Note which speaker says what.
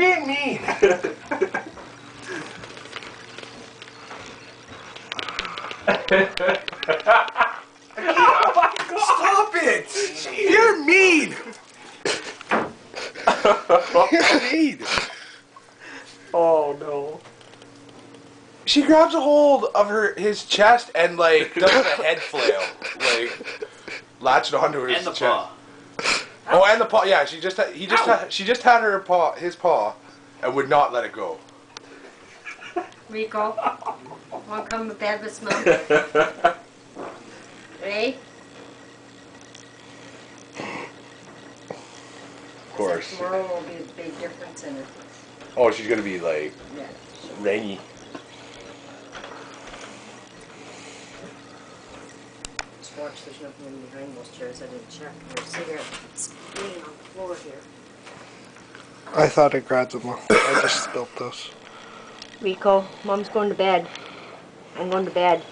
Speaker 1: being mean.
Speaker 2: Oh my God.
Speaker 1: Stop it! You're mean. You're mean.
Speaker 2: Oh no.
Speaker 1: She grabs a hold of his chest and like does a head flail, like latched onto his
Speaker 3: And the
Speaker 1: chest.
Speaker 3: paw.
Speaker 1: Oh, and the paw. Yeah, she just had her paw, his paw, and would not let it go.
Speaker 4: Rico, want to come to bed with Mom? Ray?
Speaker 1: Of course.
Speaker 4: Tomorrow will be a big difference in it.
Speaker 1: Oh, she's gonna be like
Speaker 4: Yeah.
Speaker 1: rainy.
Speaker 4: Just watch, there's nothing in behind those chairs. I didn't check. There's cigarettes laying on the floor here.
Speaker 2: I thought I grabbed them all. I just spilled those.
Speaker 4: Rico, Mom's going to bed. I'm going to bed.